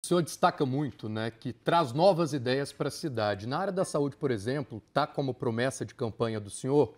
senhor destaca muito, né, que traz novas ideias para a cidade. Na área da saúde, por exemplo, está como promessa de campanha do senhor,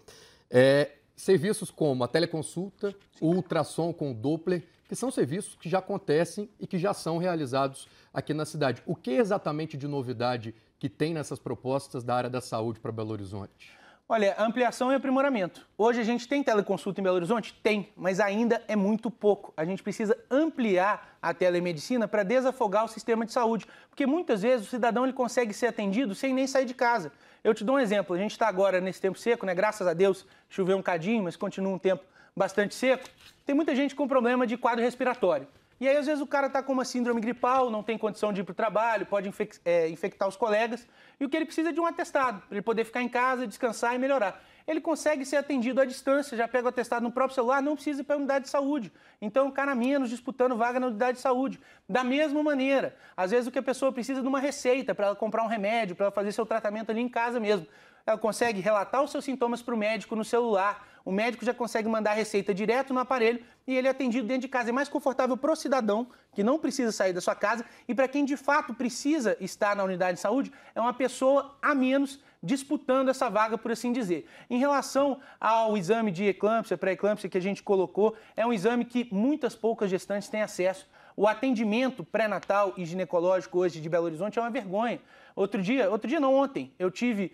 serviços como a teleconsulta, o ultrassom com o Doppler, que são serviços que já acontecem e que já são realizados aqui na cidade. O que exatamente de novidade que tem nessas propostas da área da saúde para Belo Horizonte? Olha, ampliação e aprimoramento. Hoje a gente tem teleconsulta em Belo Horizonte? Tem, mas ainda é muito pouco. A gente precisa ampliar a telemedicina para desafogar o sistema de saúde, porque muitas vezes o cidadão ele consegue ser atendido sem nem sair de casa. Eu te dou um exemplo, a gente está agora nesse tempo seco, né? Graças a Deus choveu um cadinho, mas continua um tempo bastante seco. Tem muita gente com problema de quadro respiratório. E aí, às vezes, o cara está com uma síndrome gripal, não tem condição de ir para o trabalho, pode infectar os colegas, e o que ele precisa é de um atestado, para ele poder ficar em casa, descansar e melhorar. Ele consegue ser atendido à distância, já pega o atestado no próprio celular, não precisa ir para a unidade de saúde. Então, o cara menos disputando vaga na unidade de saúde. Da mesma maneira, às vezes o que a pessoa precisa é de uma receita para ela comprar um remédio, para ela fazer seu tratamento ali em casa mesmo. Ela consegue relatar os seus sintomas para o médico no celular. O médico já consegue mandar a receita direto no aparelho e ele é atendido dentro de casa. É mais confortável para o cidadão, que não precisa sair da sua casa, e para quem de fato precisa estar na unidade de saúde, é uma pessoa a menos disputando essa vaga, por assim dizer. Em relação ao exame de eclâmpsia, pré-eclâmpsia que a gente colocou, é um exame que muitas poucas gestantes têm acesso. O atendimento pré-natal e ginecológico hoje de Belo Horizonte é uma vergonha. Ontem, eu tive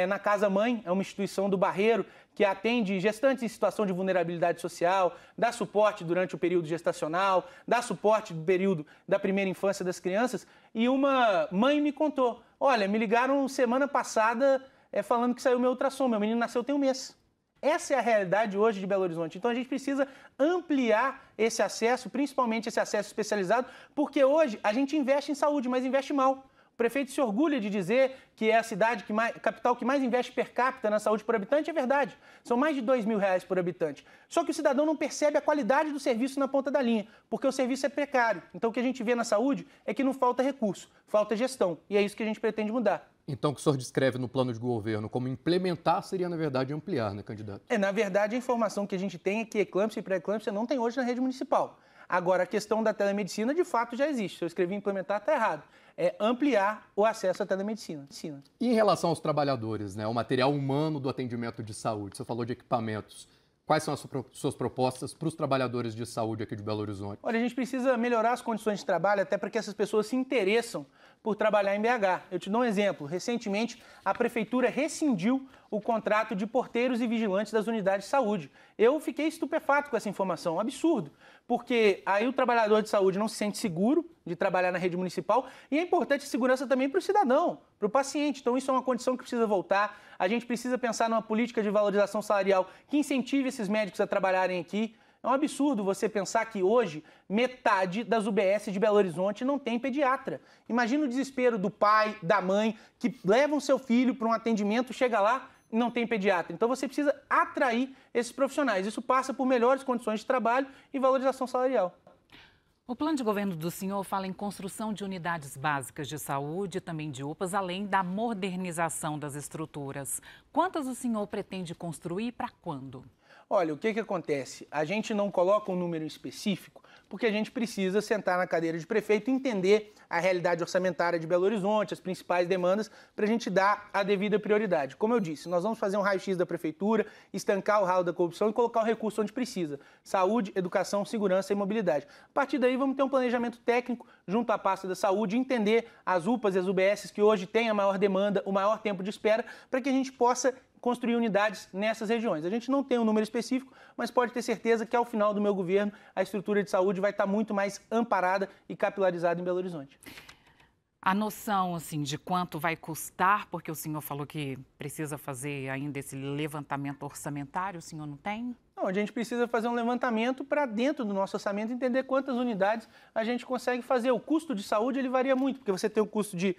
na Casa Mãe, é uma instituição do Barreiro, que atende gestantes em situação de vulnerabilidade social, dá suporte durante o período gestacional, dá suporte no período da primeira infância das crianças, e uma mãe me contou, olha, me ligaram semana passada falando que saiu meu ultrassom, meu menino nasceu tem um mês. Essa é a realidade hoje de Belo Horizonte. Então a gente precisa ampliar esse acesso, principalmente esse acesso especializado, porque hoje a gente investe em saúde, mas investe mal. O prefeito se orgulha de dizer que é a capital que mais investe per capita na saúde por habitante, é verdade. São mais de R$2.000 por habitante. Só que o cidadão não percebe a qualidade do serviço na ponta da linha, porque o serviço é precário. Então o que a gente vê na saúde é que não falta recurso, falta gestão. E é isso que a gente pretende mudar. Então, o que o senhor descreve no plano de governo como implementar seria, na verdade, ampliar, né, candidato? Na verdade, a informação que a gente tem é que eclâmpsia e pré-eclâmpsia não tem hoje na rede municipal. Agora, a questão da telemedicina, de fato, já existe. Se eu escrevi implementar, está errado. É ampliar o acesso à telemedicina. E em relação aos trabalhadores, né, o material humano do atendimento de saúde, você falou de equipamentos. Quais são as suas propostas para os trabalhadores de saúde aqui de Belo Horizonte? Olha, a gente precisa melhorar as condições de trabalho até para que essas pessoas se interessam por trabalhar em BH. Eu te dou um exemplo. Recentemente, a Prefeitura rescindiu o contrato de porteiros e vigilantes das unidades de saúde. Eu fiquei estupefato com essa informação, um absurdo, porque aí o trabalhador de saúde não se sente seguro de trabalhar na rede municipal e é importante a segurança também para o cidadão, para o paciente. Então isso é uma condição que precisa voltar. A gente precisa pensar numa política de valorização salarial que incentive esses médicos a trabalharem aqui. É um absurdo você pensar que hoje metade das UBS de Belo Horizonte não tem pediatra. Imagina o desespero do pai, da mãe, que levam seu filho para um atendimento, chega lá e não tem pediatra. Então você precisa atrair esses profissionais. Isso passa por melhores condições de trabalho e valorização salarial. O plano de governo do senhor fala em construção de unidades básicas de saúde, também de UPAs, além da modernização das estruturas. Quantas o senhor pretende construir e para quando? Olha, o que acontece? A gente não coloca um número específico porque a gente precisa sentar na cadeira de prefeito e entender a realidade orçamentária de Belo Horizonte, as principais demandas, para a gente dar a devida prioridade. Como eu disse, nós vamos fazer um raio-x da prefeitura, estancar o ralo da corrupção e colocar o recurso onde precisa. Saúde, educação, segurança e mobilidade. A partir daí, vamos ter um planejamento técnico junto à pasta da saúde, entender as UPAs e as UBSs que hoje têm a maior demanda, o maior tempo de espera, para que a gente possa construir unidades nessas regiões. A gente não tem um número específico, mas pode ter certeza que ao final do meu governo a estrutura de saúde vai estar muito mais amparada e capilarizada em Belo Horizonte. A noção, assim, de quanto vai custar, porque o senhor falou que precisa fazer ainda esse levantamento orçamentário, o senhor não tem? Não, a gente precisa fazer um levantamento para dentro do nosso orçamento, entender quantas unidades a gente consegue fazer. O custo de saúde ele varia muito, porque você tem o custo de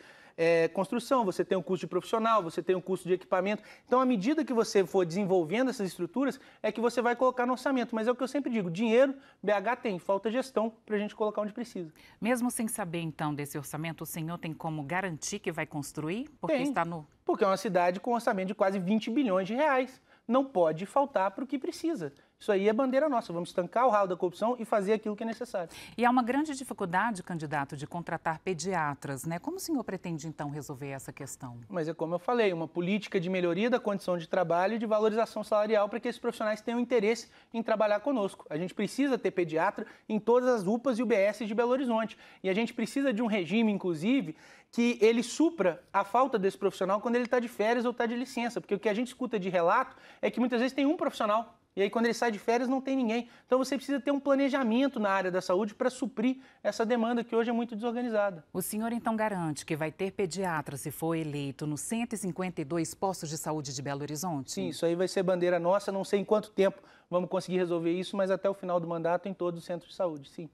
construção, você tem um custo de profissional, você tem um custo de equipamento. Então, à medida que você for desenvolvendo essas estruturas, é que você vai colocar no orçamento. Mas é o que eu sempre digo, dinheiro, BH tem, falta gestão para a gente colocar onde precisa. Mesmo sem saber, então, desse orçamento, o senhor tem como garantir que vai construir? Porque tem, está no... porque é uma cidade com orçamento de quase 20 bilhões de reais. Não pode faltar para o que precisa. Isso aí é bandeira nossa, vamos estancar o ralo da corrupção e fazer aquilo que é necessário. E há uma grande dificuldade, candidato, de contratar pediatras, né? Como o senhor pretende, então, resolver essa questão? Mas é como eu falei, uma política de melhoria da condição de trabalho e de valorização salarial para que esses profissionais tenham interesse em trabalhar conosco. A gente precisa ter pediatra em todas as UPAs e UBS de Belo Horizonte. E a gente precisa de um regime, inclusive, que ele supra a falta desse profissional quando ele está de férias ou está de licença. Porque o que a gente escuta de relato é que muitas vezes tem um profissional. E aí, quando ele sai de férias, não tem ninguém. Então, você precisa ter um planejamento na área da saúde para suprir essa demanda que hoje é muito desorganizada. O senhor, então, garante que vai ter pediatra, se for eleito, nos 152 postos de saúde de Belo Horizonte? Sim, isso aí vai ser bandeira nossa. Não sei em quanto tempo vamos conseguir resolver isso, mas até o final do mandato em todos os centros de saúde, sim.